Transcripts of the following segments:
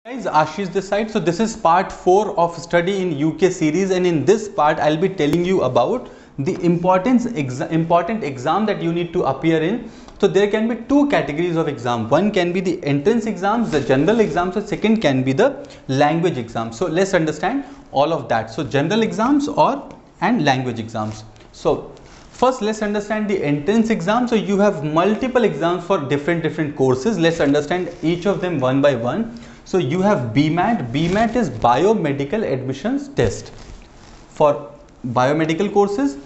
Guys, Ashish this side. So this is part 4 of study in UK series, and in this part I'll be telling you about the important exam that you need to appear in. So there can be two categories of exam. One can be the entrance exams, the general exams, and second can be the language exams. So let's understand all of that. So general exams and language exams. So first let's understand the entrance exam. So you have multiple exams for different courses. Let's understand each of them one by one. So you have BMAT. BMAT is biomedical admissions test for biomedical courses.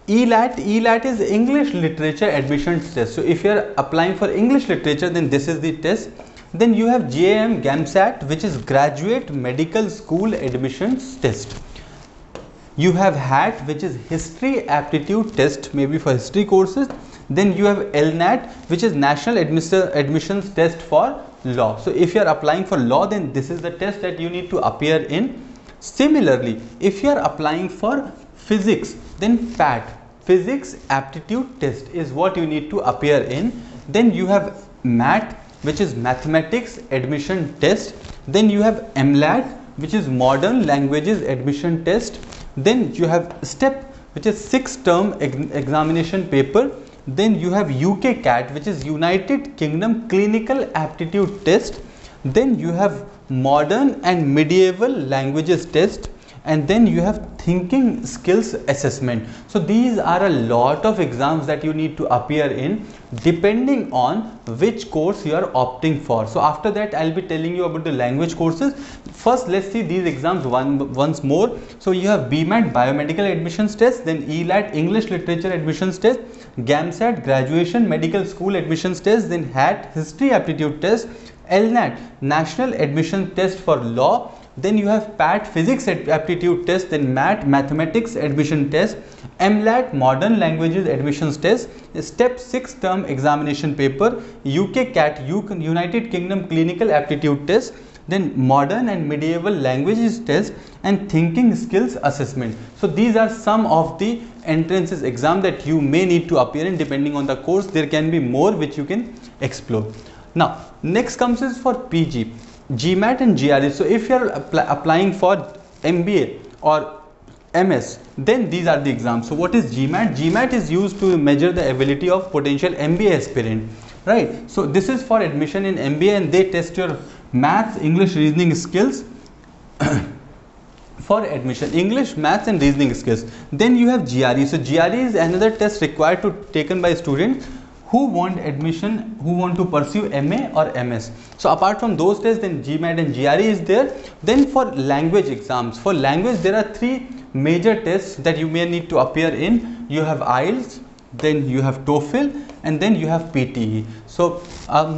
ELAT. ELAT is English literature admissions test. So if you are applying for English literature, then this is the test. Then you have JAM GAMSAT, which is graduate medical school admissions test. You have HAT, which is history aptitude test, maybe for history courses. Then you have LNAT, which is national admissions test for law. So if you are applying for law, then this is the test that you need to appear in. Similarly, if you are applying for physics, then PAT, physics aptitude test, is what you need to appear in. Then you have MAT, which is mathematics admission test. Then you have MLAT, which is modern languages admission test. Then you have STEP, which is 6-term examination paper. Then you have UK CAT, which is United Kingdom Clinical Aptitude Test. Then you have Modern and Medieval Languages Test. And then you have Thinking Skills Assessment. So these are a lot of exams that you need to appear in depending on which course you are opting for. So after that I'll be telling you about the language courses. First let's see these exams once more. So you have BMAT biomedical admissions test, then ELAT English literature admissions test, GAMSAT graduation medical school admissions test, then HAT history aptitude test, LNAT national admission test for law. Then you have PAT physics aptitude test, then MAT mathematics admission test, MLAT modern languages admissions test, STEP 6-term examination paper, UK CAT United Kingdom clinical aptitude test, then modern and medieval languages test, and thinking skills assessment. So these are some of the entrances exam that you may need to appear in depending on the course. There can be more which you can explore. Now next comes is for PG, GMAT and GRE. So if you are applying for MBA or MS, then these are the exams. So what is GMAT? GMAT is used to measure the ability of potential MBA aspirant, right? So this is for admission in MBA, and they test your maths, English, reasoning skills for admission, English, maths and reasoning skills. Then you have GRE. So GRE is another test required to taken by students who want admission, who want to pursue MA or MS. So apart from those tests, then GMAT and GRE is there. Then for language exams, for language there are 3 major tests that you may need to appear in. You have IELTS, then you have TOEFL, and then you have PTE. So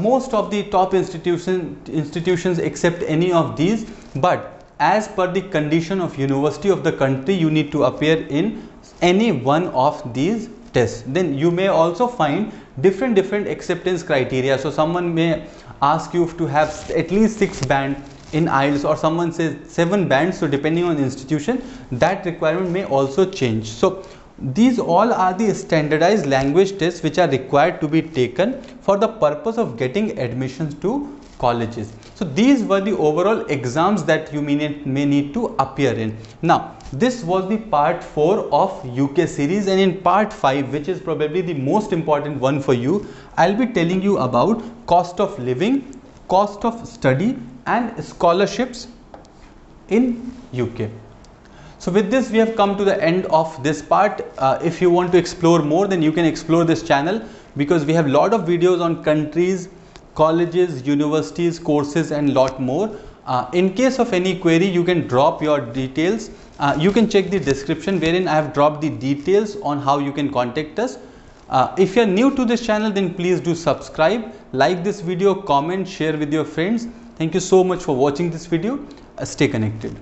most of the top institutions accept any of these, but as per the condition of university of the country, you need to appear in any one of these tests. Then you may also find different acceptance criteria. So someone may ask you to have at least 6 band in IELTS, or someone says 7 bands. So depending on the institution, that requirement may also change. So these all are the standardized language tests which are required to be taken for the purpose of getting admissions to colleges. So these were the overall exams that you may need to appear in. Now this was the part 4 of UK series, and in part 5, which is probably the most important one for you, I'll be telling you about cost of living, cost of study and scholarships in UK. So with this we have come to the end of this part. If you want to explore more, then you can explore this channel, because we have lot of videos on countries, colleges, universities, courses and lot more. In case of any query, you can drop your details. You can check the description wherein I have dropped the details on how you can contact us. If you are new to this channel, then please do subscribe, like this video, comment, share with your friends. Thank you so much for watching this video. Stay connected.